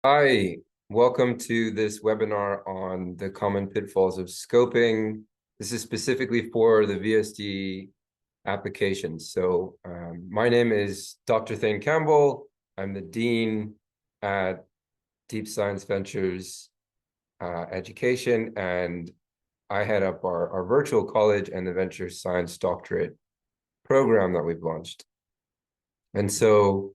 Hi, welcome to this webinar on the common pitfalls of scoping. This is specifically for the VSD applications. So my name is Dr. Thane Campbell. I'm the Dean at Deep Science Ventures Education, and I head up our virtual college and the Venture Science Doctorate program that we've launched. And so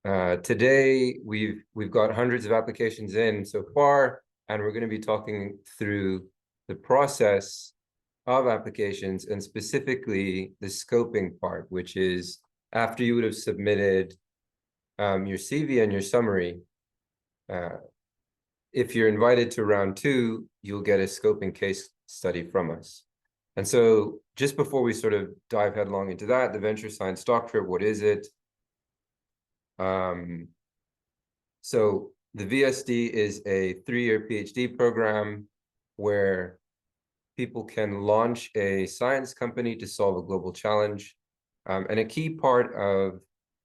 today we've got hundreds of applications in so far, and we're going to be talking through the process of applications and specifically the scoping part, which is after you would have submitted your CV and your summary. If you're invited to round 2, you'll get a scoping case study from us. And so just before we sort of dive headlong into that, the Venture Science Doctorate, what is it? So the VSD is a 3-year PhD program where people can launch a science company to solve a global challenge. And a key part of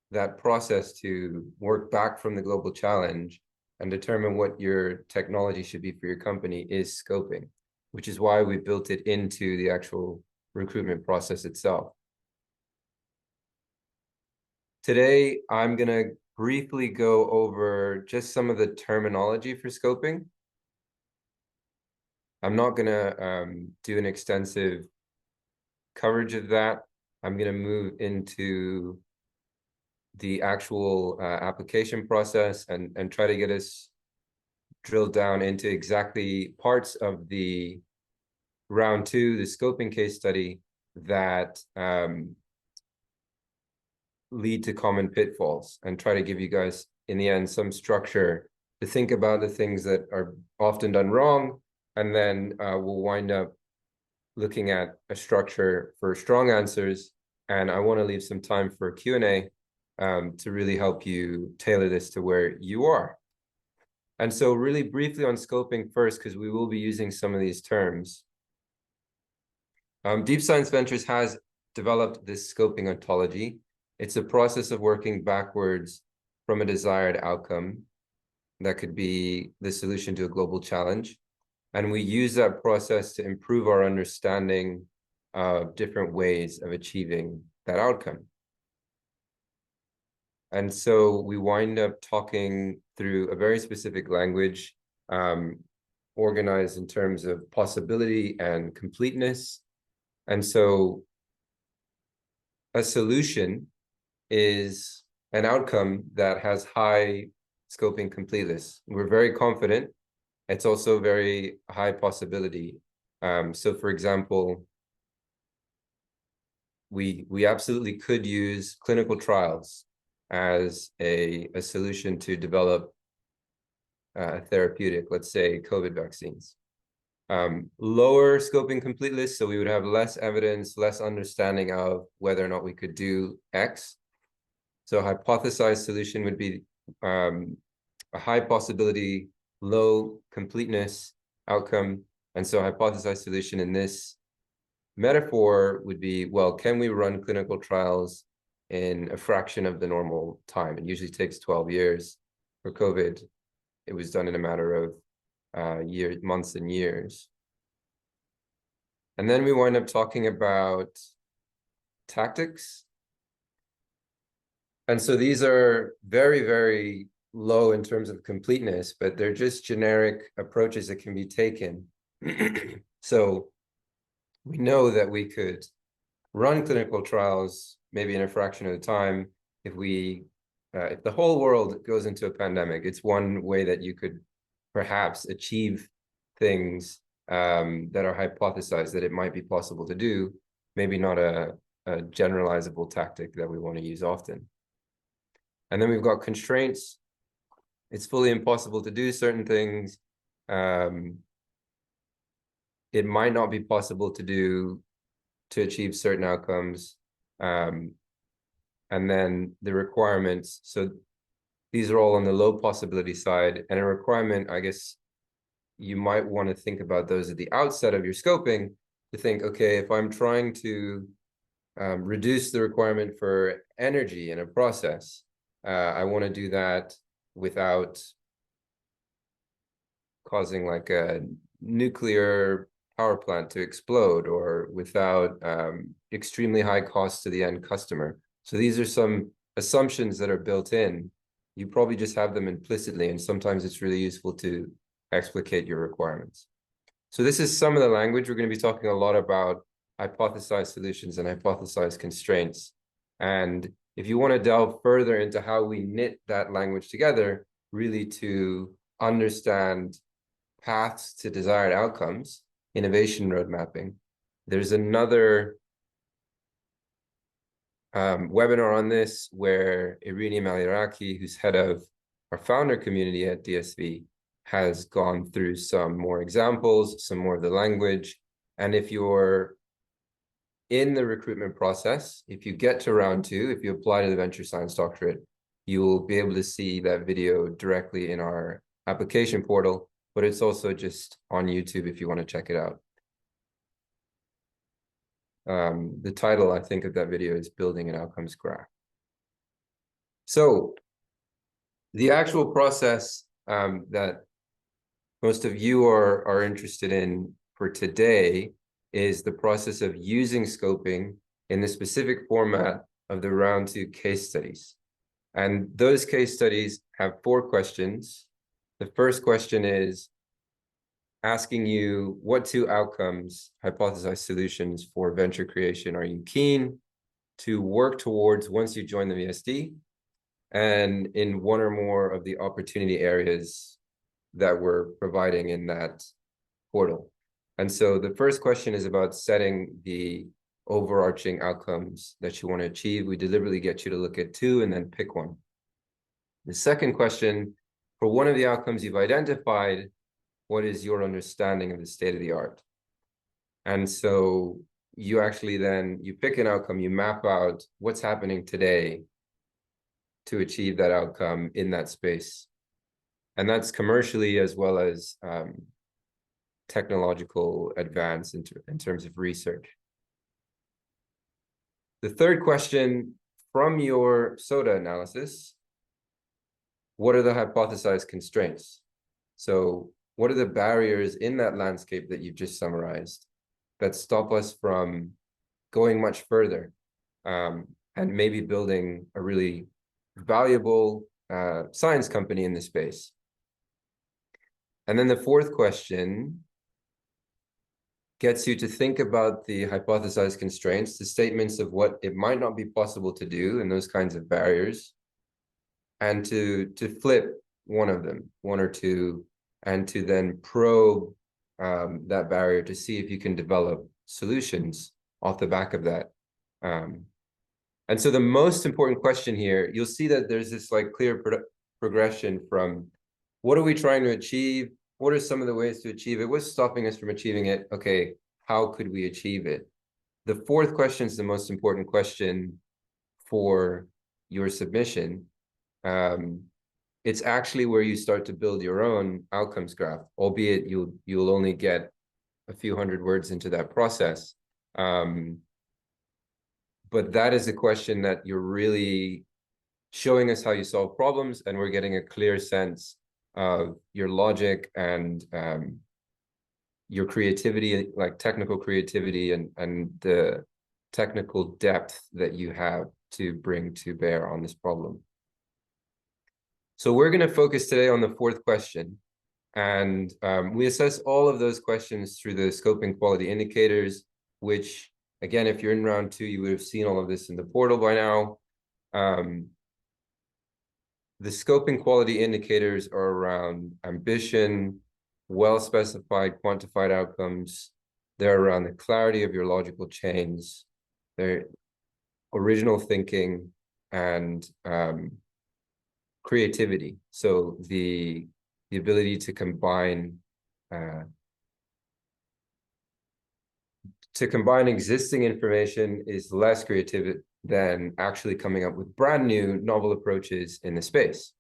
that process to work back from the global challenge and determine what your technology should be for your company is scoping, which is why we built it into the actual recruitment process itself. Today, I'm going to briefly go over just some of the terminology for scoping. I'm not going to do an extensive coverage of that. I'm going to move into the actual application process and try to get us drilled down into exactly parts of the round 2, the scoping case study, that lead to common pitfalls, and try to give you guys, in the end, some structure to think about the things that are often done wrong, and then we'll wind up looking at a structure for strong answers. And I want to leave some time for Q&A to really help you tailor this to where you are. And so really briefly on scoping first, because we will be using some of these terms. Deep Science Ventures has developed this scoping ontology. It's a process of working backwards from a desired outcome that could be the solution to a global challenge. And we use that process to improve our understanding of different ways of achieving that outcome. And so we wind up talking through a very specific language, organized in terms of possibility and completeness. And so a solution is an outcome that has high scoping completeness. We're very confident. It's also very high possibility. So for example, we absolutely could use clinical trials as a solution to develop a therapeutic, let's say COVID vaccines. Lower scoping completeness, so we would have less evidence, less understanding of whether or not we could do X. So hypothesized solution would be a high possibility, low completeness outcome. And so hypothesized solution in this metaphor would be, well, can we run clinical trials in a fraction of the normal time? It usually takes 12 years. For COVID, it was done in a matter of months and years. And then we wind up talking about tactics. And so these are very, very low in terms of completeness, but they're just generic approaches that can be taken. So we know that we could run clinical trials maybe in a fraction of the time. If the whole world goes into a pandemic, it's one way that you could perhaps achieve things that are hypothesized that it might be possible to do, maybe not a generalizable tactic that we want to use often. And then we've got constraints. It's fully impossible to do certain things. It might not be possible to achieve certain outcomes. And then the requirements. So these are all on the low possibility side. And a requirement, I guess you might want to think about those at the outset of your scoping to think, okay, if I'm trying to reduce the requirement for energy in a process, I want to do that without causing like a nuclear power plant to explode, or without extremely high costs to the end customer. So these are some assumptions that are built in. You probably just have them implicitly, and sometimes it's really useful to explicate your requirements. So this is some of the language. We're going to be talking a lot about hypothesized solutions and hypothesized constraints. And if you want to delve further into how we knit that language together, really to understand paths to desired outcomes, innovation road mapping, there's another webinar on this where Erini Malliaraki, who's head of our founder community at DSV, has gone through some more examples, some more of the language. And if you're in the recruitment process, if you get to round 2, if you apply to the Venture Science Doctorate, you will be able to see that video directly in our application portal, but it's also just on YouTube if you want to check it out. The title, I think, of that video is Building an Outcomes Graph. So the actual process that most of you are interested in for today is the process of using scoping in the specific format of the round 2 case studies. And those case studies have 4 questions. The first question is asking you, what 2 outcomes, hypothesized solutions for venture creation are you keen to work towards once you join the VSD, and in one or more of the opportunity areas that we're providing in that portal. And so the first question is about setting the overarching outcomes that you want to achieve. We deliberately get you to look at 2 and then pick one. The second question, for one of the outcomes you've identified, what is your understanding of the state of the art? And so you actually then, you pick an outcome, you map out what's happening today to achieve that outcome in that space. And that's commercially as well as technological advance in terms of research. The third question, from your SOTA analysis, what are the hypothesized constraints? So what are the barriers in that landscape that you've just summarized that stop us from going much further and maybe building a really valuable science company in this space? And then the fourth question gets you to think about the hypothesized constraints, the statements of what it might not be possible to do and those kinds of barriers, and to flip one of them, 1 or 2, and to then probe that barrier to see if you can develop solutions off the back of that. And so the most important question here, you'll see that there's this like clear progression from what are we trying to achieve? What are some of the ways to achieve it? What's stopping us from achieving it? Okay, how could we achieve it? The fourth question is the most important question for your submission. It's actually where you start to build your own outcomes graph, albeit you'll only get a few hundred words into that process. But that is the question that you're really showing us how you solve problems, and we're getting a clear sense of your logic and your creativity, like technical creativity and the technical depth that you have to bring to bear on this problem. So we're going to focus today on the fourth question. And we assess all of those questions through the scoping quality indicators, which, again, if you're in round 2, you would have seen all of this in the portal by now. The scoping quality indicators are around ambition, well-specified, quantified outcomes. They're around the clarity of your logical chains, their original thinking, and creativity. So the ability to combine existing information is less creative than actually coming up with brand new novel approaches in the space.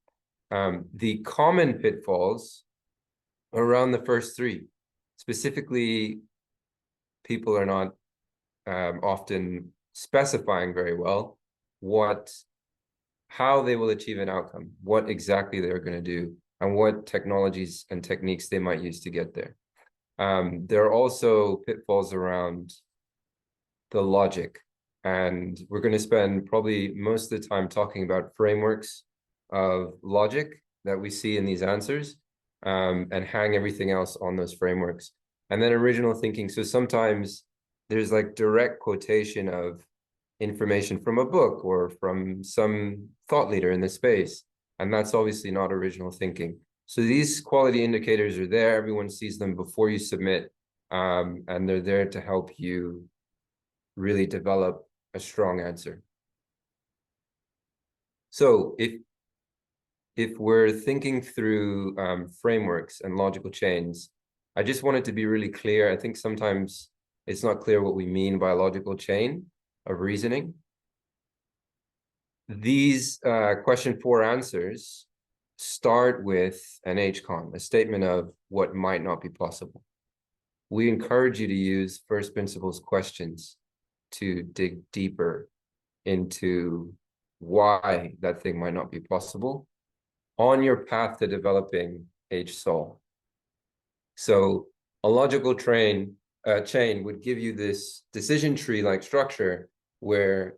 The common pitfalls are around the first 3. Specifically, people are not often specifying very well how they will achieve an outcome, what exactly they're going to do. and what technologies and techniques they might use to get there. There are also pitfalls around the logic, and we're going to spend probably most of the time talking about frameworks of logic that we see in these answers, and hang everything else on those frameworks. And then original thinking. So sometimes there's like direct quotation of information from a book or from some thought leader in the space, and that's obviously not original thinking. So these quality indicators are there. Everyone sees them before you submit, and they're there to help you really develop a strong answer. So if we're thinking through frameworks and logical chains, I just want it to be really clear. I think sometimes it's not clear what we mean by a logical chain of reasoning. These question 4 answers start with an HCON, a statement of what might not be possible. We encourage you to use first principles questions to dig deeper into why that thing might not be possible on your path to developing HSOL. So a logical chain would give you this decision tree-like structure where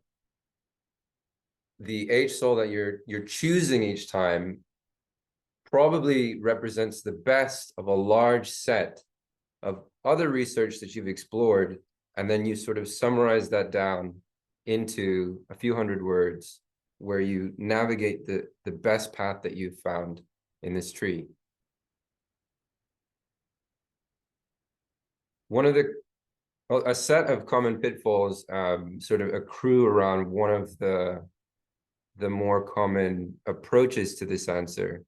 the HSOL that you're choosing each time probably represents the best of a large set of other research that you've explored, and then you sort of summarize that down into a few hundred words where you navigate the best path that you've found in this tree. A set of common pitfalls sort of accrue around one of the more common approaches to this answer,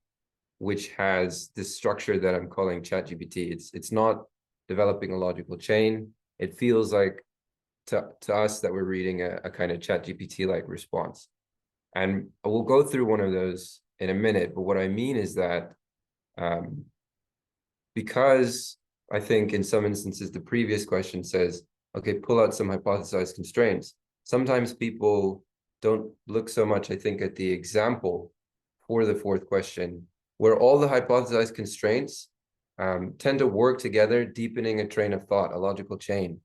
which has this structure that I'm calling Chat-GPT. It's not developing a logical chain. It feels like to us that we're reading a kind of Chat-GPT-like response. And we'll go through one of those in a minute, but what I mean is that because I think in some instances the previous question says, okay, pull out some hypothesized constraints. Sometimes people don't look so much, I think, at the example for the 4th question, where all the hypothesized constraints tend to work together, deepening a train of thought, a logical chain.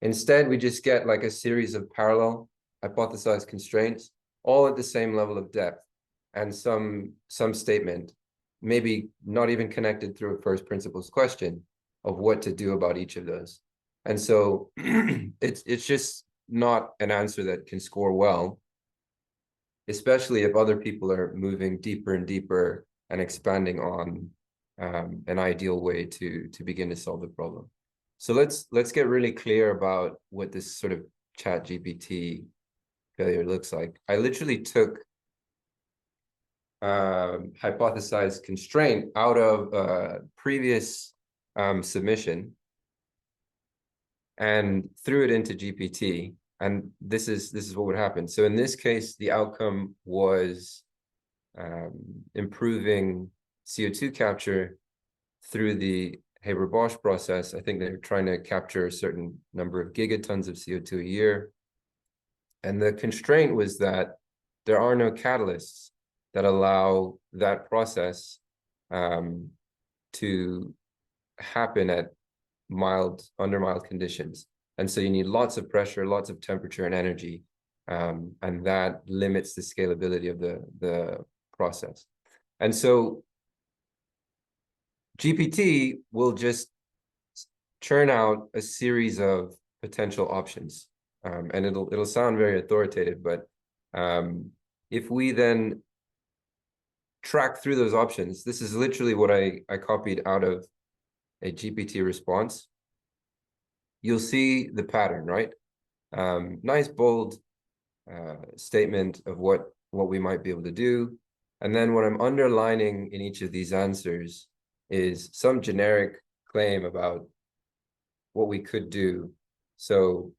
Instead, we just get like a series of parallel hypothesized constraints, all at the same level of depth, and some statement, maybe not even connected through a first principles question of what to do about each of those. And so it's just not an answer that can score well, especially if other people are moving deeper and deeper and expanding on an ideal way to begin to solve the problem. So let's get really clear about what this sort of Chat-GPT failure looks like. I literally took hypothesized constraint out of a previous submission and threw it into GPT, and this is what would happen. So in this case, the outcome was improving CO2 capture through the Haber-Bosch process. I think they're trying to capture a certain number of gigatons of CO2 a year. And the constraint was that there are no catalysts that allow that process to happen at under mild conditions. And so you need lots of pressure, lots of temperature and energy, and that limits the scalability of the process. And so GPT will just churn out a series of potential options, and it'll sound very authoritative, but if we then track through those options, this is literally what I copied out of a GPT response. You'll see the pattern, right? Nice bold statement of what we might be able to do, and then what I'm underlining in each of these answers is some generic claim about what we could do. So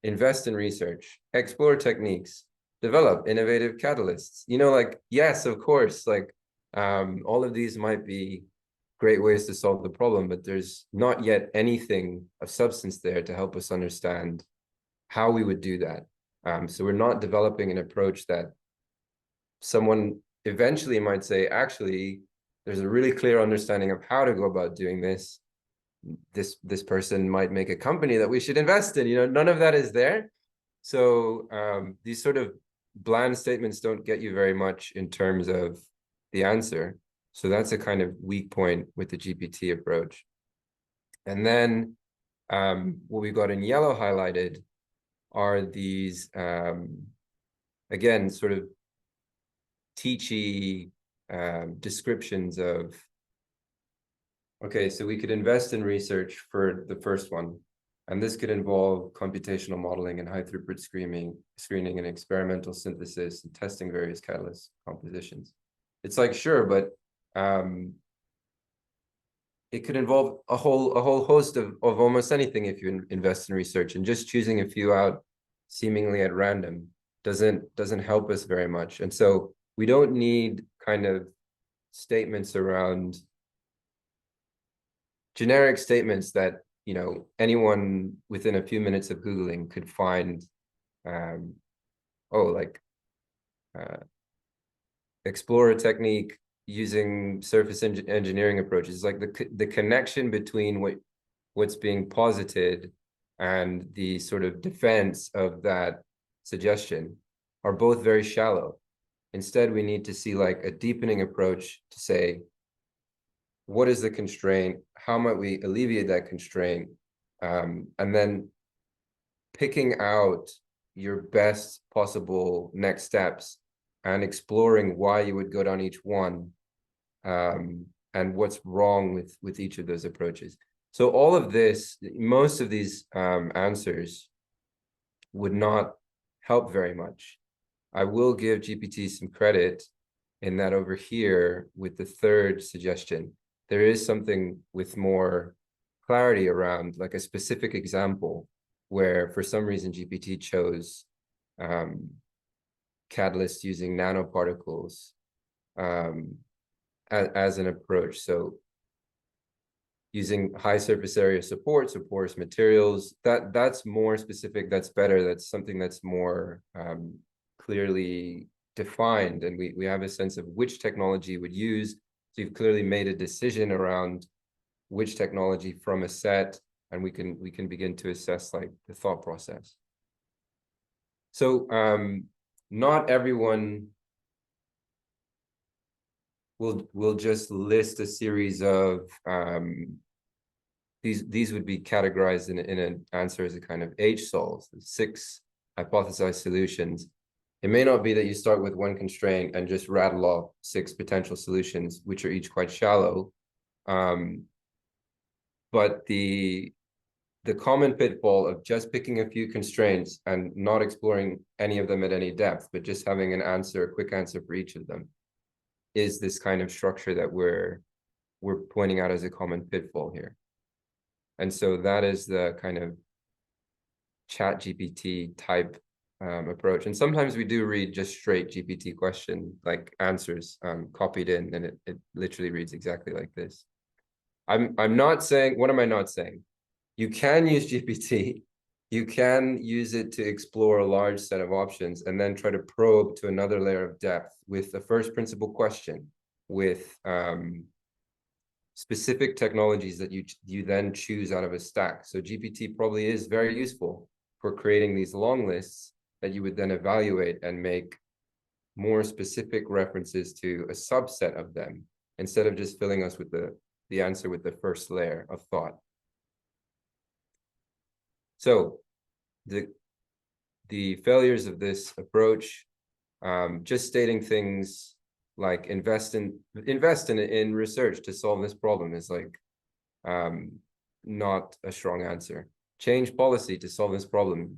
invest in research, explore techniques, develop innovative catalysts. Like, yes, of course, like all of these might be great ways to solve the problem, but there's not yet anything of substance there to help us understand how we would do that. So we're not developing an approach that someone eventually might say, actually, there's a really clear understanding of how to go about doing this. This person might make a company that we should invest in. None of that is there. So these sort of bland statements don't get you very much in terms of the answer. So that's a kind of weak point with the GPT approach. And then what we've got in yellow highlighted are these, again, sort of teachy descriptions of, okay, so we could invest in research for the first one, and this could involve computational modeling and high throughput screening and experimental synthesis and testing various catalyst compositions. It's like, sure, but it could involve a whole host of almost anything if you invest in research, and just choosing a few out seemingly at random doesn't help us very much. And so we don't need kind of statements around generic statements that anyone within a few minutes of Googling could find. Explore a technique using surface engineering approaches. Like the connection between what's being posited and the sort of defense of that suggestion are both very shallow. Instead, we need to see like a deepening approach to say, what is the constraint? How might we alleviate that constraint? And then picking out your best possible next steps and exploring why you would go down each one, and what's wrong with each of those approaches. So all of this, most of these answers would not help very much. I will give GPT some credit in that over here with the third suggestion, there is something with more clarity around like a specific example where for some reason GPT chose catalyst using nanoparticles as an approach. So using high surface area support, so porous materials, that's more specific, that's better, that's something that's more clearly defined, and we have a sense of which technology would use. So you've clearly made a decision around which technology from a set, and we can begin to assess like the thought process. So not everyone will just list a series of these would be categorized in an answer as a kind of H-solves, 6 hypothesized solutions. It may not be that you start with one constraint and just rattle off 6 potential solutions, which are each quite shallow. But the common pitfall of just picking a few constraints and not exploring any of them at any depth, but just having an answer, a quick answer for each of them, is this kind of structure that we're pointing out as a common pitfall here. And so that is the kind of Chat-GPT type approach. And sometimes we do read just straight GPT question, like answers copied in, and it literally reads exactly like this. I'm not saying, what am I not saying? You can use GPT, you can use it to explore a large set of options and then try to probe to another layer of depth with the first principle question, with specific technologies that you then choose out of a stack. So GPT probably is very useful for creating these long lists that you would then evaluate and make more specific references to a subset of them, instead of just filling us with the answer with the first layer of thought. So the failures of this approach, just stating things like invest in research to solve this problem is like not a strong answer. Change policy to solve this problem.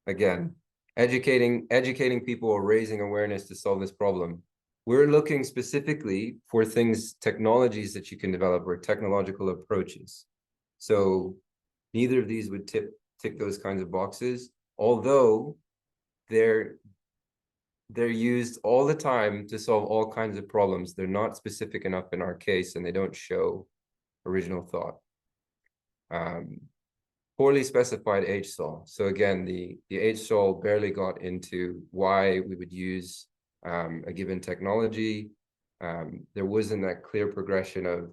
Again, educating people or raising awareness to solve this problem. We're looking specifically for things, technologies that you can develop or technological approaches. So neither of these would tick those kinds of boxes, although they're used all the time to solve all kinds of problems. They're not specific enough in our case, and they don't show original thought. Poorly specified H-sol. So again, the H-sol barely got into why we would use a given technology. there wasn't that clear progression of,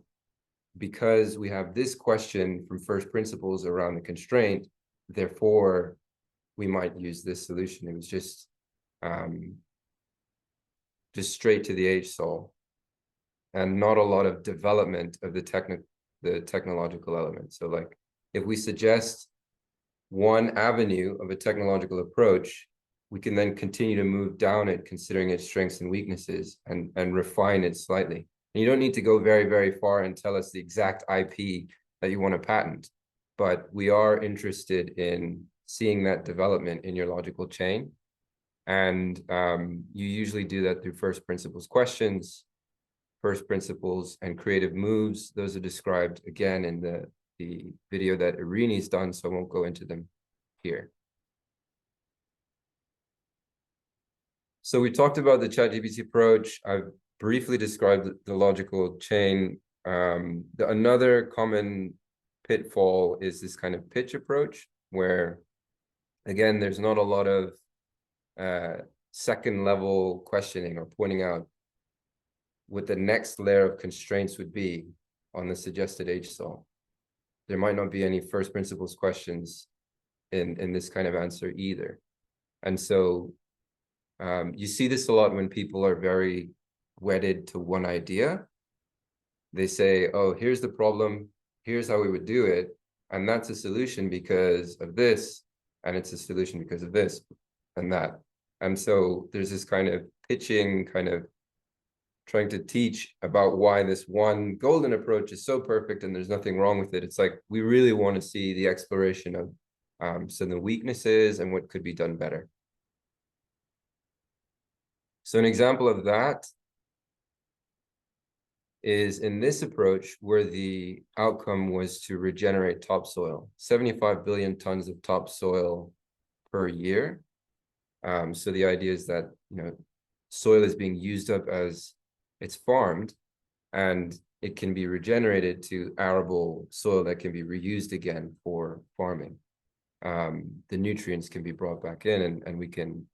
because we have this question from first principles around the constraint, therefore we might use this solution. It was just straight to the HSOL, and not a lot of development of the technological element. So like, if we suggest one avenue of a technological approach, we can then continue to move down it, considering its strengths and weaknesses, and refine it slightly. And you don't need to go very, very far and tell us the exact IP that you want to patent, but we are interested in seeing that development in your logical chain. And you usually do that through first principles questions, first principles, and creative moves. Those are described again in the video that Erini's done, so I won't go into them here. So we talked about the Chat-GPT approach. I've briefly described the logical chain. Another common pitfall is this kind of pitch approach, where, again, there's not a lot of second level questioning or pointing out what the next layer of constraints would be on the suggested HSOL. There might not be any first principles questions in this kind of answer either. And so you see this a lot when people are very wedded to one idea. They say, oh, here's the problem, here's how we would do it, and that's a solution because of this, and it's a solution because of this and that. And so there's this kind of pitching, kind of trying to teach about why this one golden approach is so perfect and there's nothing wrong with it. It's like, we really want to see the exploration of some of the weaknesses and what could be done better. So an example of that is in this approach, where the outcome was to regenerate topsoil, 75 billion tons of topsoil per year. So the idea is that, soil is being used up as it's farmed, and it can be regenerated to arable soil that can be reused again for farming. The nutrients can be brought back in, and we can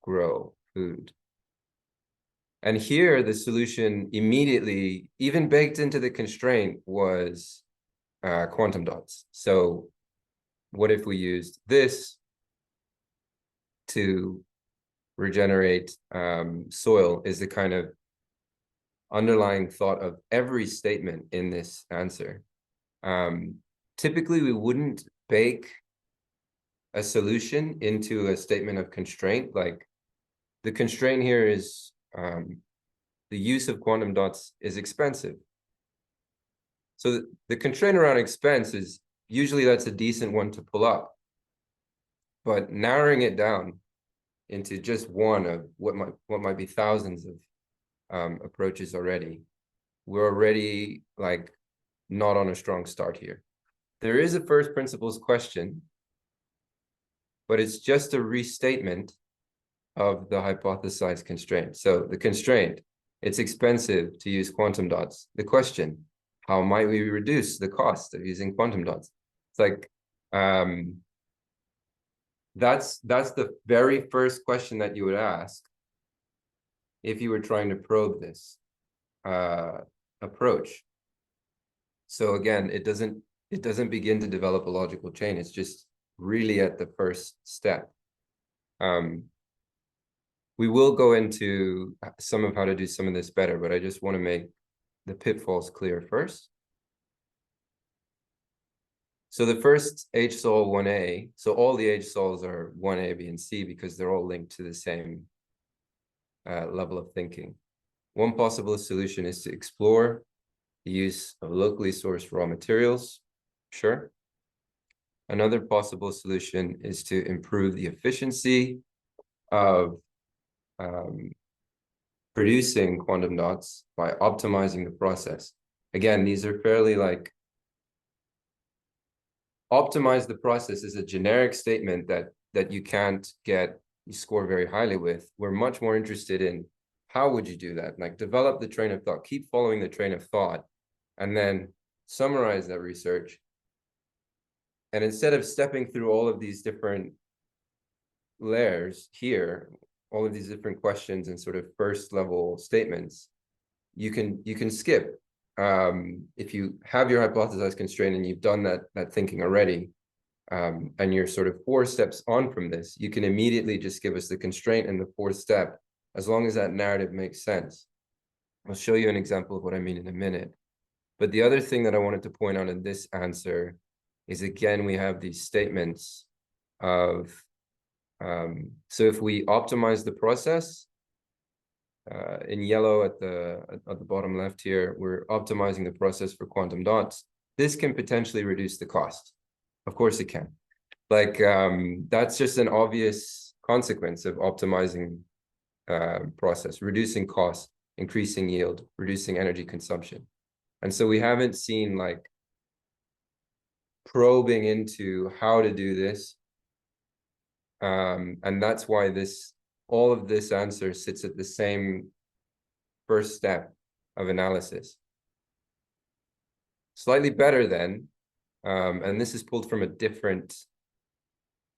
grow food. And here, the solution immediately, even baked into the constraint, was quantum dots. So what if we used this to regenerate soil? Is the kind of underlying thought of every statement in this answer. Typically, we wouldn't bake a solution into a statement of constraint. Like, the constraint here is the use of quantum dots is expensive. So the constraint around expense is usually, that's a decent one to pull up. But narrowing it down into just one of what might be thousands of approaches already, we're already like not on a strong start here. There is a first principles question, but it's just a restatement of the hypothesized constraint. So the constraint, it's expensive to use quantum dots. The question, how might we reduce the cost of using quantum dots? It's like, that's the very first question that you would ask if you were trying to probe this approach. So again, it doesn't begin to develop a logical chain. It's just really at the first step. We will go into some of how to do some of this better, but I just want to make the pitfalls clear first. So the first HSOL 1A, so all the HSOLs are 1A, B, and C because they're all linked to the same level of thinking. One possible solution is to explore the use of locally sourced raw materials. Sure. Another possible solution is to improve the efficiency of producing quantum dots by optimizing the process. Again, these are fairly like, optimize the process is a generic statement that you can't you score very highly with. We're much more interested in how would you do that? Like, develop the train of thought, keep following the train of thought, and then summarize that research. And instead of stepping through all of these different layers here, all of these different questions and sort of first level statements, you can skip. If you have your hypothesized constraint and you've done that thinking already, and you're sort of 4 steps on from this, you can immediately just give us the constraint and the 4th step, as long as that narrative makes sense. I'll show you an example of what I mean in a minute. But the other thing that I wanted to point out in this answer is, again, we have these statements of, so if we optimize the process, in yellow at the bottom left here, we're optimizing the process for quantum dots. This can potentially reduce the cost. Of course it can. Like, that's just an obvious consequence of optimizing process, reducing cost, increasing yield, reducing energy consumption. And so we haven't seen like probing into how to do this. And that's why all of this answer sits at the same first step of analysis. Slightly better then, and this is pulled from a different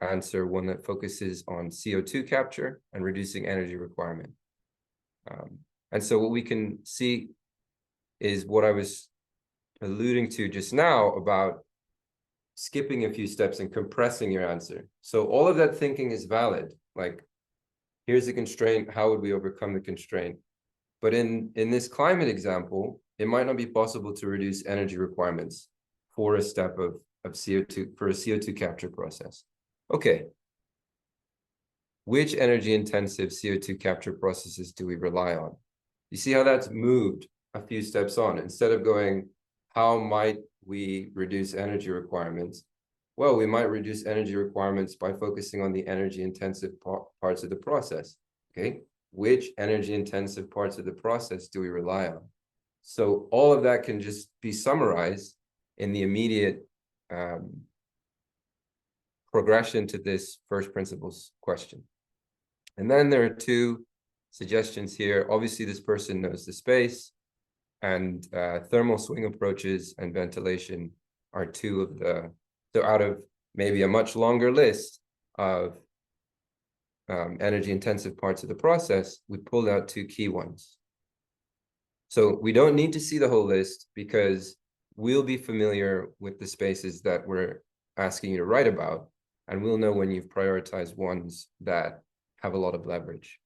answer, one that focuses on CO2 capture and reducing energy requirement. And so what we can see is what I was alluding to just now about skipping a few steps and compressing your answer. So all of that thinking is valid. Like, here's the constraint, how would we overcome the constraint? But in this climate example, it might not be possible to reduce energy requirements for a step of CO2, for a CO2 capture process. Okay. Which energy intensive CO2 capture processes do we rely on? You see how that's moved a few steps on. Instead of going, how might we reduce energy requirements? Well, we might reduce energy requirements by focusing on the energy intensive parts of the process. Okay. Which energy intensive parts of the process do we rely on? So all of that can just be summarized in the immediate progression to this first principles question. And then there are 2 suggestions here. Obviously, this person knows the space, and thermal swing approaches and ventilation are 2 of the, so out of maybe a much longer list of energy intensive parts of the process, we pulled out 2 key ones. So we don't need to see the whole list, because we'll be familiar with the spaces that we're asking you to write about, and we'll know when you've prioritized ones that have a lot of leverage.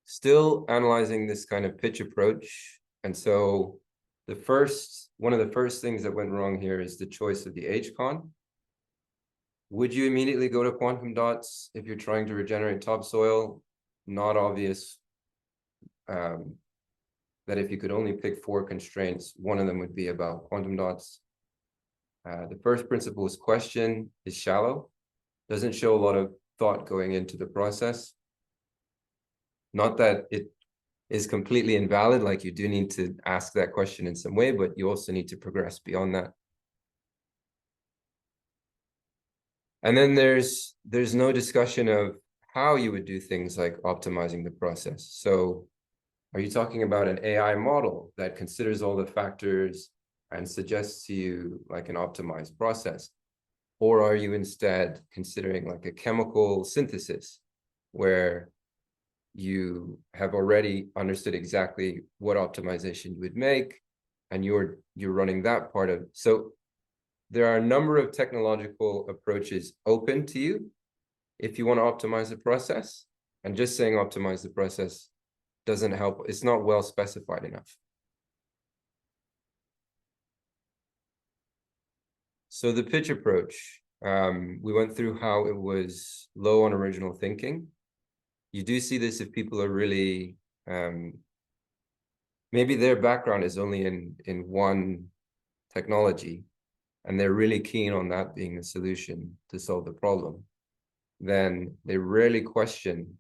Still analyzing this kind of pitch approach. And so one of the first things that went wrong here is the choice of the H-con. Would you immediately go to quantum dots if you're trying to regenerate topsoil? Not obvious. That if you could only pick 4 constraints, one of them would be about quantum dots. The first principles question is shallow, doesn't show a lot of thought going into the process. Not that it is completely invalid, like you do need to ask that question in some way, but you also need to progress beyond that. And then there's no discussion of how you would do things like optimizing the process. So are you talking about an AI model that considers all the factors and suggests to you like an optimized process? Or are you instead considering like a chemical synthesis where you have already understood exactly what optimization you would make, and you're running that part of? So there are a number of technological approaches open to you if you want to optimize the process, and just saying optimize the process doesn't help. It's not well specified enough. So the pitch approach, we went through how it was low on original thinking. You do see this if people are really, maybe their background is only in one technology, and they're really keen on that being the solution to solve the problem. Then they rarely question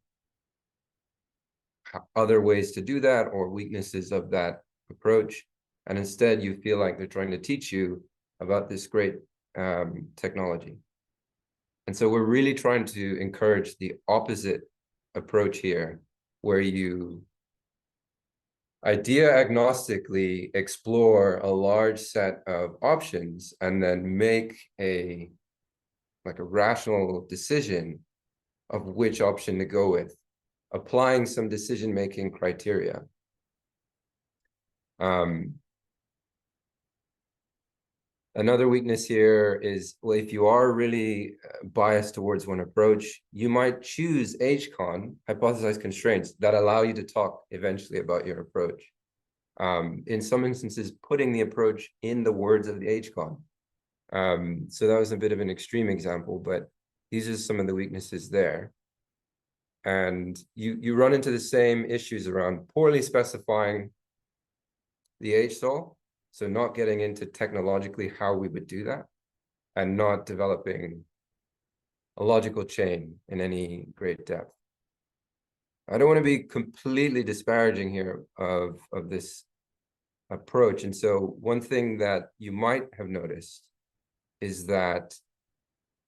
other ways to do that or weaknesses of that approach. And instead, you feel like they're trying to teach you about this great technology. And so we're really trying to encourage the opposite approach here, where you idea agnostically explore a large set of options and then make a rational decision of which option to go with, applying some decision-making criteria. Another weakness here is, well, if you are really biased towards one approach, you might choose HCon, hypothesized constraints, that allow you to talk eventually about your approach. In some instances, putting the approach in the words of the HCon. So that was a bit of an extreme example, but these are some of the weaknesses there. And you run into the same issues around poorly specifying the HSOL, so not getting into technologically how we would do that, and not developing a logical chain in any great depth. I don't want to be completely disparaging here of this approach. And so one thing that you might have noticed is that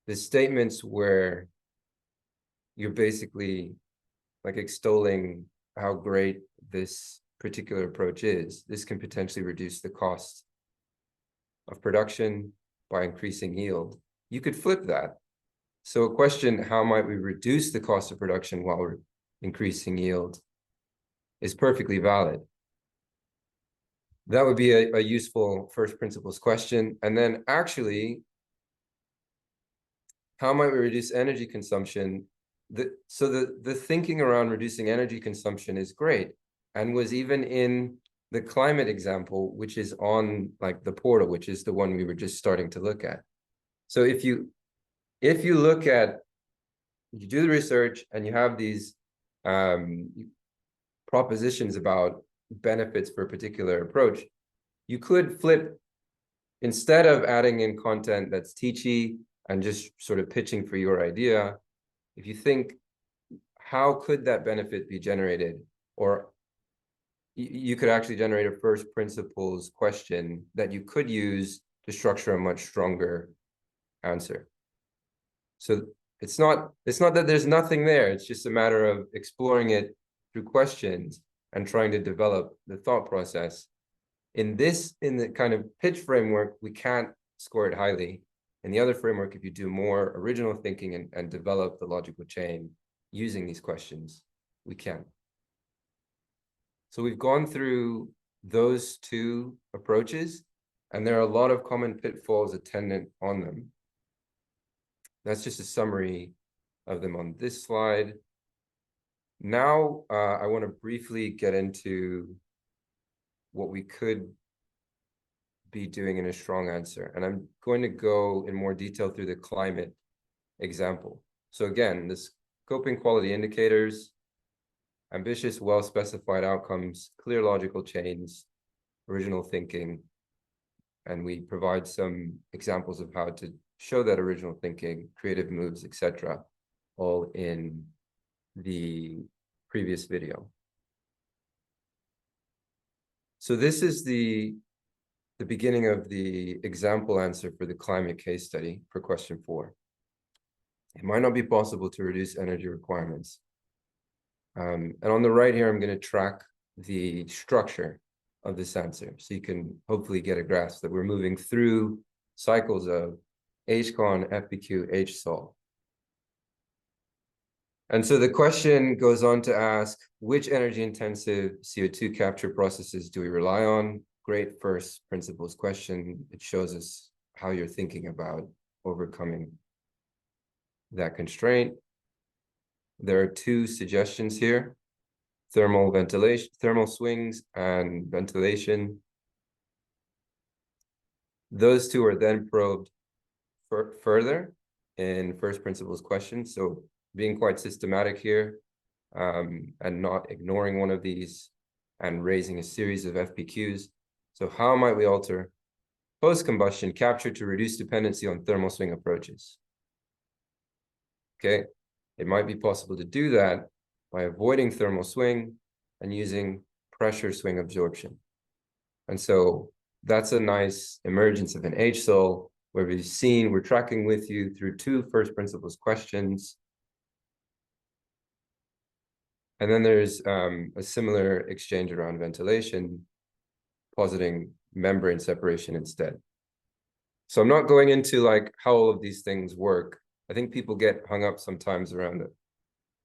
the statements where you're basically like extolling how great this particular approach is, this can potentially reduce the cost of production by increasing yield. You could flip that. So a question, how might we reduce the cost of production while we're increasing yield, is perfectly valid. That would be a useful first principles question. And then actually, how might we reduce energy consumption? So the thinking around reducing energy consumption is great, and was even in the climate example, which is on like the portal, which is the one we were just starting to look at. So if you look at, you do the research and you have these propositions about benefits for a particular approach, you could flip, instead of adding in content that's teachy and just sort of pitching for your idea, if you think, how could that benefit be generated? Or you could actually generate a first principles question that you could use to structure a much stronger answer. So it's not that there's nothing there. It's just a matter of exploring it through questions and trying to develop the thought process. In the kind of pitch framework, we can't score it highly. In the other framework, if you do more original thinking and develop the logical chain using these questions, we can. So we've gone through those two approaches, and there are a lot of common pitfalls attendant on them. That's just a summary of them on this slide. Now, I want to briefly get into what we could be doing in a strong answer. And I'm going to go in more detail through the climate example. So again, the scoping quality indicators, ambitious, well-specified outcomes, clear logical chains, original thinking, and we provide some examples of how to show that original thinking, creative moves, etc., all in the previous video. So this is the beginning of the example answer for the climate case study for question 4. It might not be possible to reduce energy requirements. And on the right here, I'm going to track the structure of this answer, so you can hopefully get a grasp that we're moving through cycles of HCon, FPQ, HSOL. And so the question goes on to ask, which energy-intensive CO2 capture processes do we rely on? Great first principles question. It shows us how you're thinking about overcoming that constraint. There are 2 suggestions here: thermal ventilation, thermal swings, and ventilation. Those 2 are then probed further in first principles questions. So being quite systematic here, and not ignoring one of these, and raising a series of FPQs. So how might we alter post-combustion capture to reduce dependency on thermal swing approaches? Okay, it might be possible to do that by avoiding thermal swing and using pressure swing absorption. And so that's a nice emergence of an HSOL, where we've seen, we're tracking with you through 2 first principles questions. And then there's a similar exchange around ventilation, positing membrane separation instead. So I'm not going into like how all of these things work. I think people get hung up sometimes around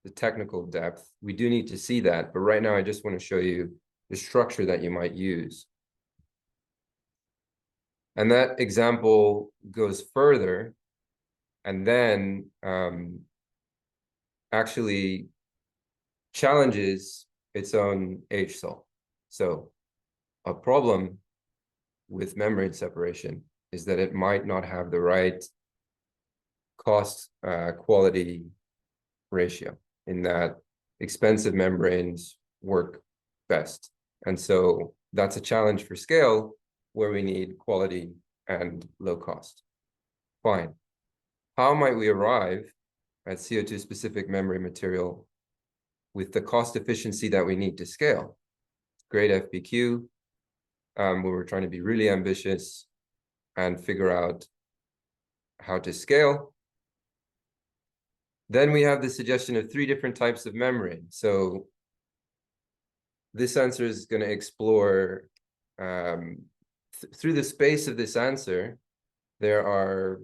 the technical depth. We do need to see that, but right now I just want to show you the structure that you might use And that example goes further and then actually challenges its own HSOL. So a problem with membrane separation is that it might not have the right cost quality ratio, in that expensive membranes work best. And so that's a challenge for scale, where we need quality and low cost. Fine. How might we arrive at CO2 specific membrane material with the cost efficiency that we need to scale? Great FBQ, where we're trying to be really ambitious and figure out how to scale. Then we have the suggestion of 3 different types of membrane. So this answer is going to explore, through the space of this answer, there are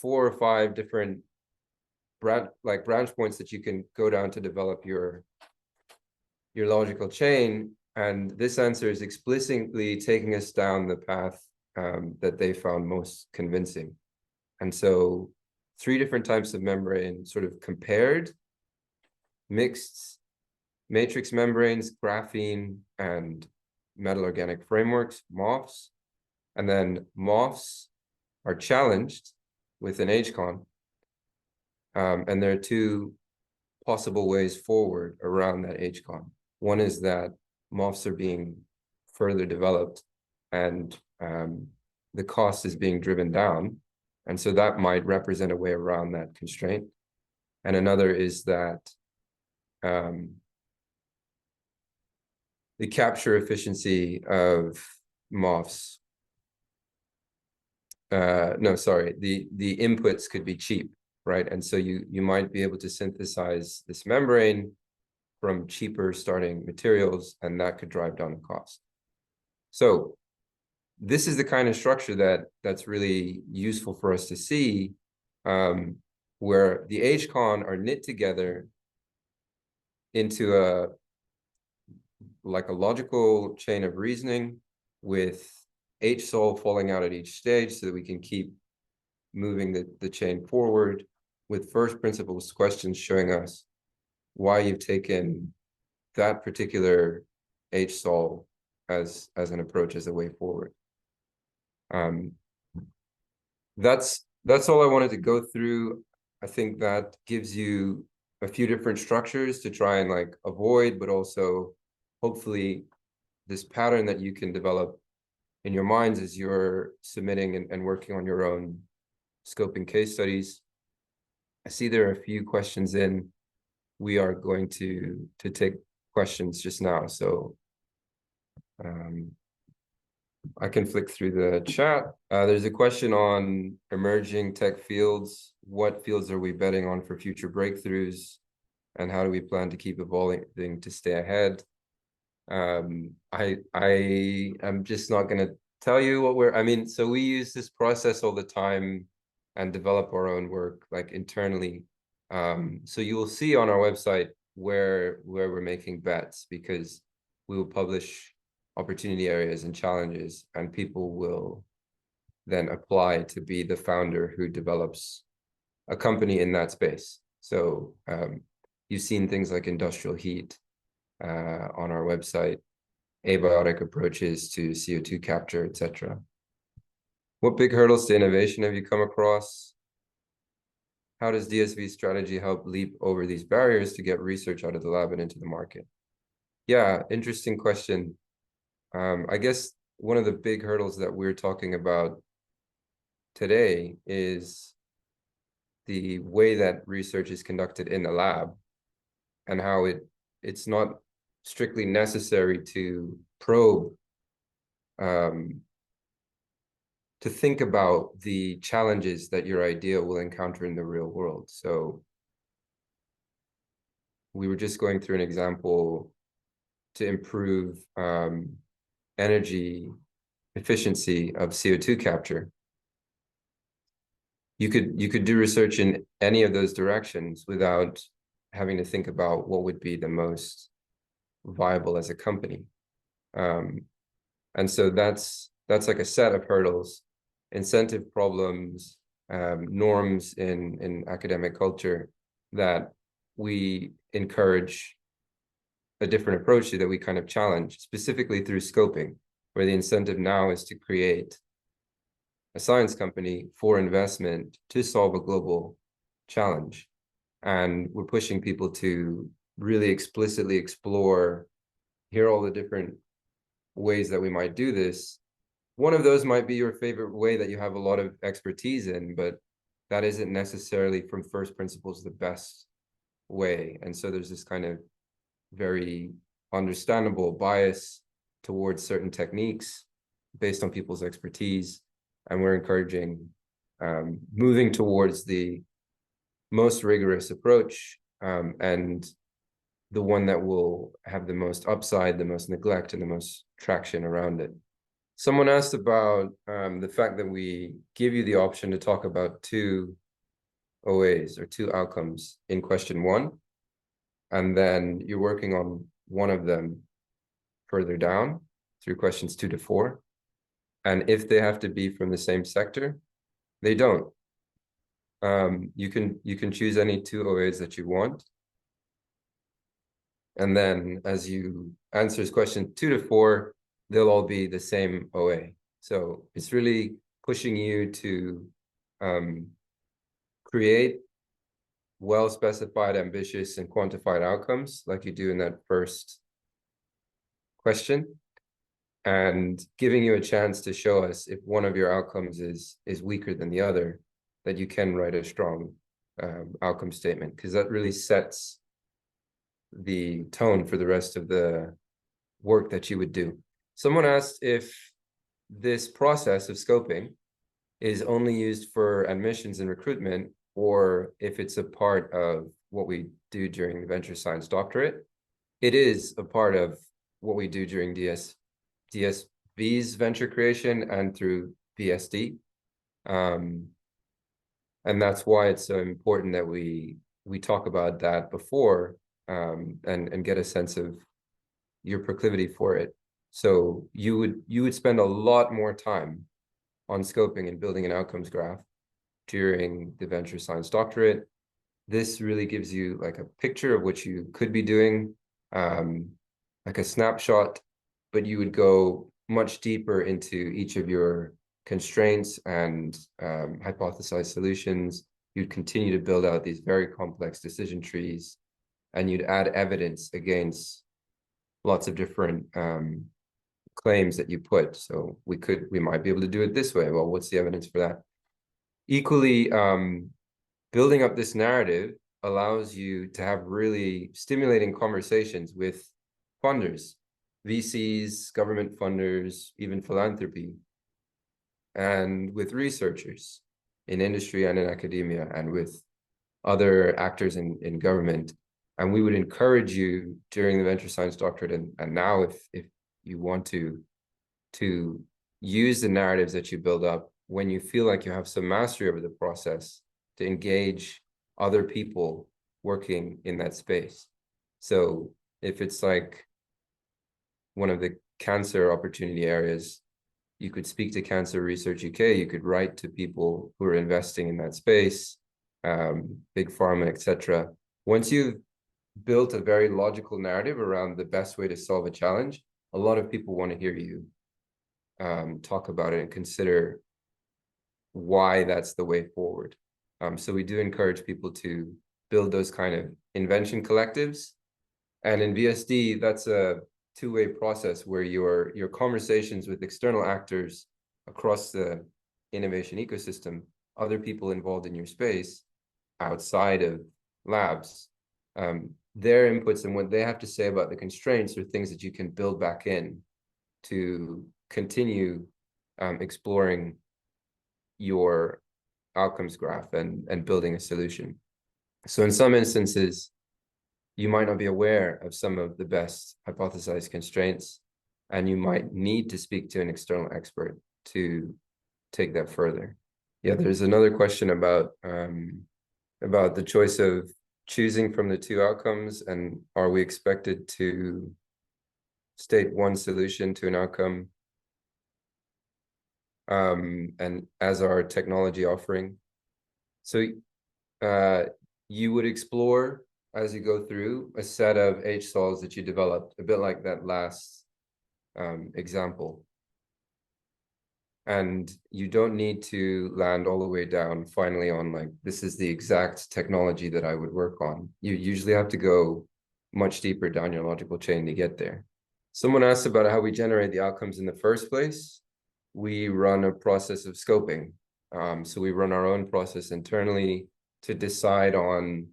4 or 5 different branch points that you can go down to develop your logical chain. And this answer is explicitly taking us down the path that they found most convincing. And so 3 different types of membrane sort of compared: mixed matrix membranes, graphene, and metal organic frameworks, MOFs. And then MOFs are challenged with an HCon. And there are 2 possible ways forward around that HCon. One is that MOFs are being further developed and the cost is being driven down. And so that might represent a way around that constraint. And another is that the capture efficiency of MOFs, the inputs could be cheap, right? And so you might be able to synthesize this membrane from cheaper starting materials, and that could drive down the cost. So this is the kind of structure that's really useful for us to see, where the HCon are knit together into a logical chain of reasoning, with HSOL falling out at each stage so that we can keep moving the chain forward, with first principles questions showing us why you've taken that particular HSOL as an approach, as a way forward. That's all I wanted to go through. I think that gives you a few different structures to try and avoid, but also hopefully this pattern that you can develop in your minds as you're submitting and working on your own scoping case studies. I see there are a few questions in. We are going to take questions just now, so I can flick through the chat. There's a question on emerging tech fields. What fields are we betting on for future breakthroughs, and how do we plan to keep evolving to stay ahead? I am just not going to tell you what so we use this process all the time and develop our own work internally. So you will see on our website where we're making bets, because we will publish opportunity areas and challenges, and people will then apply to be the founder who develops a company in that space. So you've seen things like industrial heat on our website, abiotic approaches to CO2 capture, etc. What big hurdles to innovation have you come across? How does DSV's strategy help leap over these barriers to get research out of the lab and into the market? Yeah, interesting question. I guess one of the big hurdles that we're talking about today is the way that research is conducted in the lab, and how it's not strictly necessary to probe, to think about the challenges that your idea will encounter in the real world. So we were just going through an example to improve energy efficiency of CO2 capture. You could do research in any of those directions without having to think about what would be the most viable as a company. And so that's like a set of hurdles. incentive problems, norms in academic culture that we encourage a different approach to, that we kind of challenge, specifically through scoping, where the incentive now is to create a science company for investment to solve a global challenge. And we're pushing people to really explicitly explore, here are all the different ways that we might do this. One of those might be your favorite way that you have a lot of expertise in, but that isn't necessarily from first principles the best way. And so there's this kind of very understandable bias towards certain techniques based on people's expertise. And we're encouraging moving towards the most rigorous approach, and the one that will have the most upside, the most neglect, and the most traction around it. Someone asked about the fact that we give you the option to talk about 2 OAs or 2 outcomes in question 1, and then you're working on one of them further down through questions 2 to 4. And if they have to be from the same sector, they don't. You can choose any 2 OAs that you want. And then as you answers question 2 to 4, they'll all be the same OA. So it's really pushing you to create well-specified, ambitious, and quantified outcomes like you do in that first question, and giving you a chance to show us if one of your outcomes is weaker than the other, that you can write a strong outcome statement, because that really sets the tone for the rest of the work that you would do. Someone asked if this process of scoping is only used for admissions and recruitment, or if it's a part of what we do during the Venture Science Doctorate. It is a part of what we do during DSV's venture creation and through VSD. And that's why it's so important that we talk about that before, and get a sense of your proclivity for it. So you would spend a lot more time on scoping and building an outcomes graph during the Venture Science Doctorate. This really gives you like a picture of what you could be doing, like a snapshot, but you would go much deeper into each of your constraints and hypothesized solutions. You'd continue to build out these very complex decision trees, and you'd add evidence against lots of different claims that you put. So we might be able to do it this way. Well, what's the evidence for that? Equally, building up this narrative allows you to have really stimulating conversations with funders, VCs, government funders, even philanthropy, and with researchers in industry and in academia, and with other actors in government. And we would encourage you during the Venture Science Doctorate, and now if you want to use the narratives that you build up when you feel like you have some mastery over the process, to engage other people working in that space. So if it's like one of the cancer opportunity areas, you could speak to Cancer Research UK, you could write to people who are investing in that space, big pharma, etc. Once you've built a very logical narrative around the best way to solve a challenge, a lot of people want to hear you talk about it and consider why that's the way forward. So we do encourage people to build those kind of invention collectives. And in VSD, that's a two-way process where your conversations with external actors across the innovation ecosystem, other people involved in your space outside of labs, their inputs and what they have to say about the constraints are things that you can build back in to continue exploring your outcomes graph and building a solution. So in some instances, you might not be aware of some of the best hypothesized constraints, and you might need to speak to an external expert to take that further. Yeah, there's another question about the choice of choosing from the two outcomes, and are we expected to state one solution to an outcome? and as our technology offering. So you would explore as you go through a set of HSOLs that you developed, a bit like that last example. And you don't need to land all the way down finally on like, this is the exact technology that I would work on. You usually have to go much deeper down your logical chain to get there. Someone asked about how we generate the outcomes in the first place. We run a process of scoping. So we run our own process internally to decide on,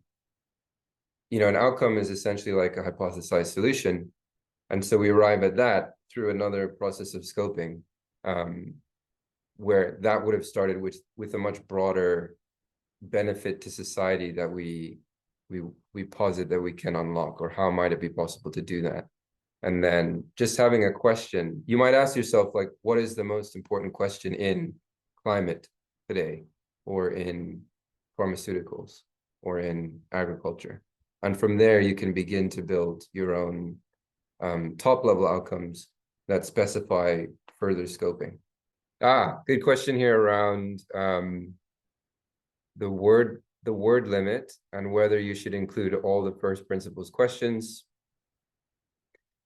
an outcome is essentially like a hypothesized solution. And so we arrive at that through another process of scoping, where that would have started with a much broader benefit to society that we posit that we can unlock, or how might it be possible to do that? And then just having a question, you might ask yourself, like, what is the most important question in climate today, or in pharmaceuticals, or in agriculture? And from there, you can begin to build your own top level outcomes that specify further scoping. Good question here around the word limit and whether you should include all the first principles questions.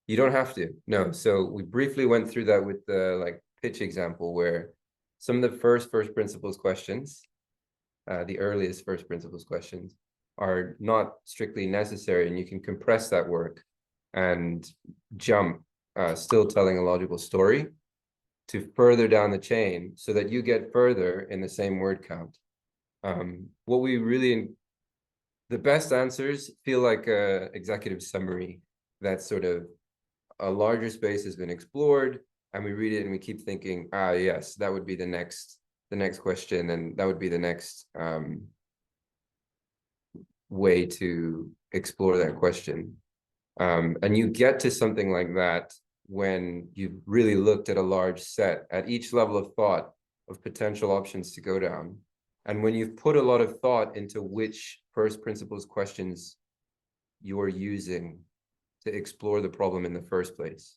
You don't have to, no. So we briefly went through that with the pitch example, where some of the first principles questions, the earliest first principles questions, are not strictly necessary, and you can compress that work and jump, still telling a logical story, to further down the chain so that you get further in the same word count. The best answers feel like a executive summary that sort of a larger space has been explored, and we read it and we keep thinking, yes, that would be the next question, and that would be the next way to explore that question. And you get to something like that when you've really looked at a large set at each level of thought of potential options to go down. And when you've put a lot of thought into which first principles questions you're using to explore the problem in the first place.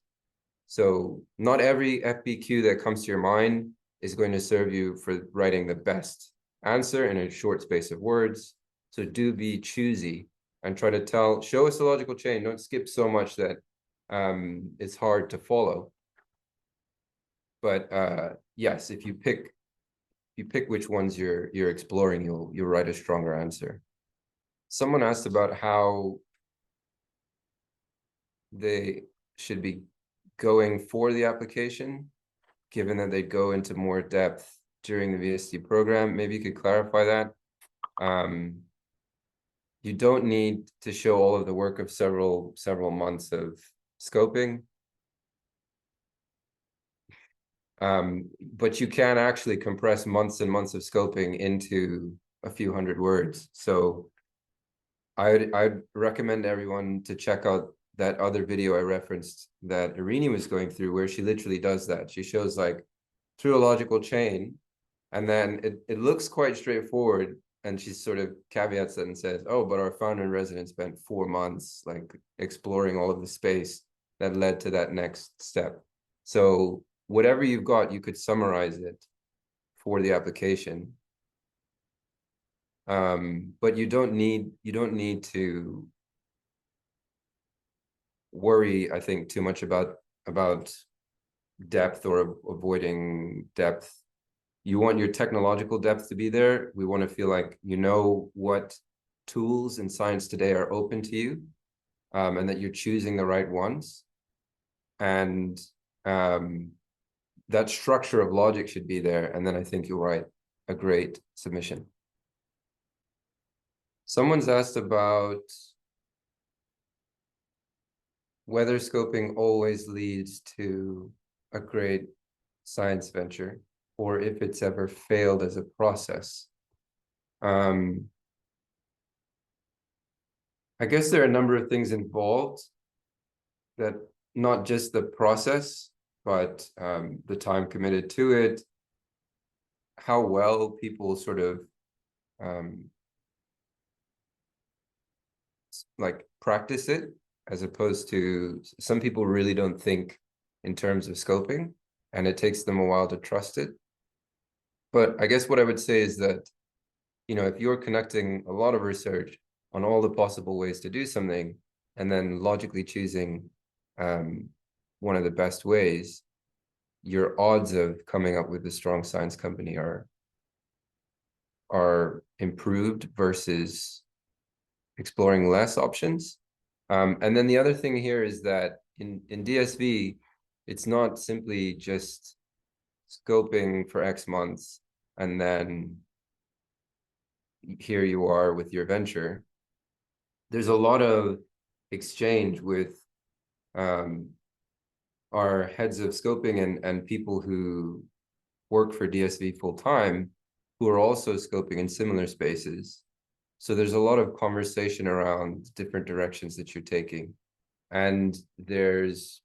So not every FBQ that comes to your mind is going to serve you for writing the best answer in a short space of words. So do be choosy and try to show us a logical chain. Don't skip so much that it's hard to follow. But yes, if you pick which ones you're exploring, you'll write a stronger answer. Someone asked about how they should be going for the application, given that they go into more depth during the VSD program. Maybe you could clarify that. You don't need to show all of the work of several months of scoping. But you can actually compress months and months of scoping into a few hundred words. So I'd recommend everyone to check out that other video I referenced that Erini was going through, where she literally does that. She shows like through a logical chain, and then it looks quite straightforward. And she sort of caveats it and says, oh, but our founder in residence spent 4 months like exploring all of the space that led to that next step. So whatever you've got, you could summarize it for the application. But you don't need to worry, I think, too much about depth or avoiding depth. You want your technological depth to be there. We want to feel like you know what tools in science today are open to you, and that you're choosing the right ones. And that structure of logic should be there. And then I think you'll write a great submission. Someone's asked about whether scoping always leads to a great science venture, or if it's ever failed as a process. I guess there are a number of things involved, that not just the process, but the time committed to it, how well people sort of like practice it, as opposed to some people really don't think in terms of scoping, and it takes them a while to trust it. But I guess what I would say is that, if you're conducting a lot of research on all the possible ways to do something, and then logically choosing one of the best ways, your odds of coming up with a strong science company are improved versus exploring less options. And then the other thing here is that in DSV, it's not simply just scoping for X months and then here you are with your venture. There's a lot of exchange with our heads of scoping and people who work for DSV full time, who are also scoping in similar spaces. So there's a lot of conversation around different directions that you're taking. And there's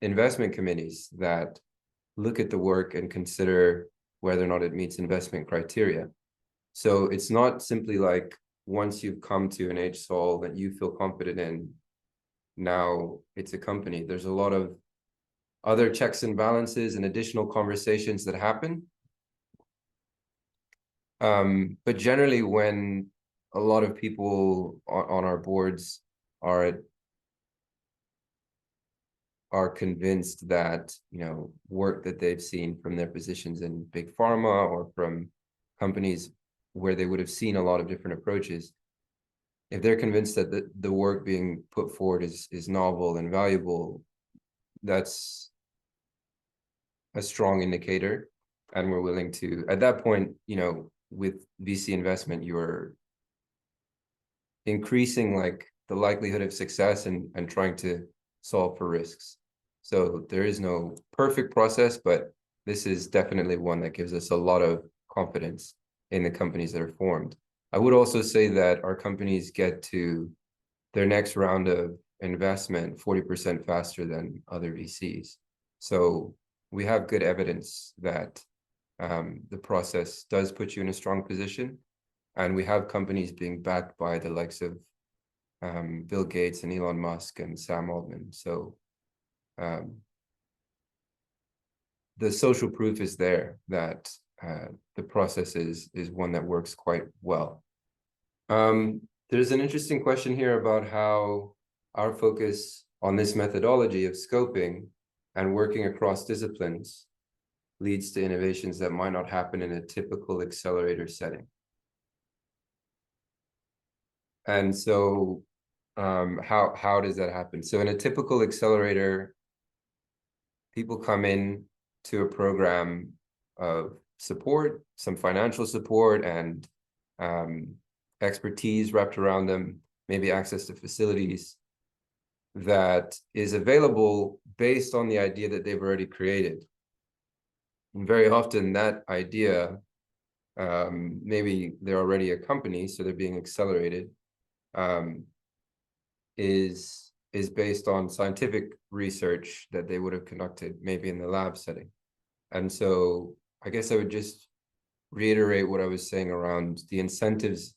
investment committees that look at the work and consider whether or not it meets investment criteria. So it's not simply like once you've come to an HSOL that you feel confident in, now it's a company. There's a lot of other checks and balances and additional conversations that happen. But generally, when a lot of people on our boards are convinced that, work that they've seen from their positions in big pharma or from companies where they would have seen a lot of different approaches, if they're convinced that the work being put forward is novel and valuable, that's a strong indicator. And we're willing to, at that point, with VC investment, you're increasing like the likelihood of success and trying to solve for risks. So there is no perfect process, but this is definitely one that gives us a lot of confidence in the companies that are formed. I would also say that our companies get to their next round of investment 40% faster than other VCs. So we have good evidence that the process does put you in a strong position. And we have companies being backed by the likes of Bill Gates and Elon Musk and Sam Altman. So the social proof is there that the process is one that works quite well. There's an interesting question here about how our focus on this methodology of scoping and working across disciplines leads to innovations that might not happen in a typical accelerator setting. And so how does that happen? So in a typical accelerator, people come in to a program of support, some financial support and expertise wrapped around them, maybe access to facilities that is available based on the idea that they've already created. And very often that idea, maybe they're already a company, so they're being accelerated, is based on scientific research that they would have conducted maybe in the lab setting. And so I guess I would just reiterate what I was saying around the incentives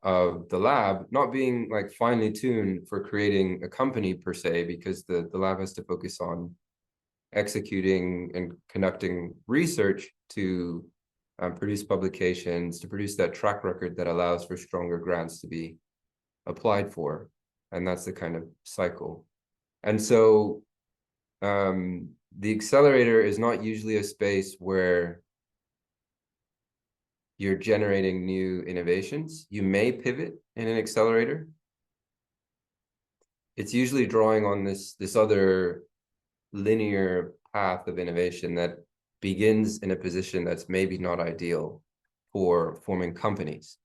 of the lab not being like finely tuned for creating a company per se, because the lab has to focus on executing and conducting research to produce publications, to produce that track record that allows for stronger grants to be applied for. And that's the kind of cycle. And so the accelerator is not usually a space where you're generating new innovations. You may pivot in an accelerator. It's usually drawing on this other linear path of innovation that begins in a position that's maybe not ideal for forming companies.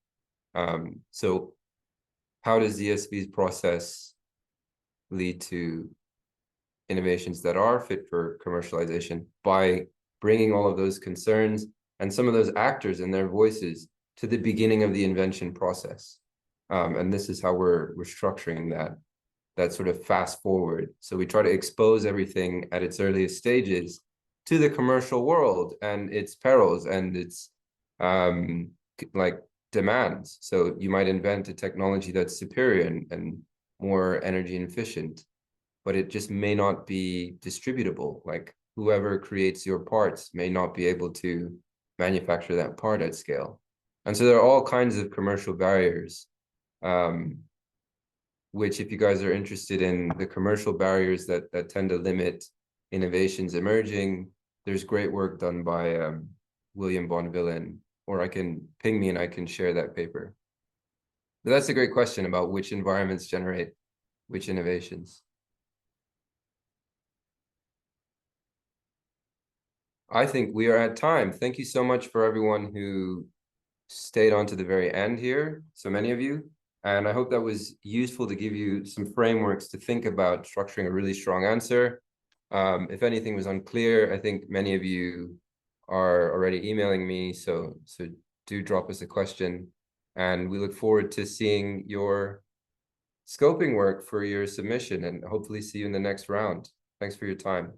So how does DSV's process lead to innovations that are fit for commercialization? By bringing all of those concerns and some of those actors and their voices to the beginning of the invention process. And this is how we're structuring that sort of fast forward. So we try to expose everything at its earliest stages to the commercial world and its perils and its like demands. So you might invent a technology that's superior and more energy efficient, but it just may not be distributable. Like whoever creates your parts may not be able to manufacture that part at scale. And so there are all kinds of commercial barriers, which if you guys are interested in the commercial barriers that tend to limit innovations emerging, there's great work done by William Bonvillain, or ping me and I can share that paper. But that's a great question about which environments generate which innovations. I think we are at time. Thank you so much for everyone who stayed on to the very end here, so many of you. And I hope that was useful to give you some frameworks to think about structuring a really strong answer. If anything was unclear, I think many of you are already emailing me, so do drop us a question. And we look forward to seeing your scoping work for your submission and hopefully see you in the next round. Thanks for your time.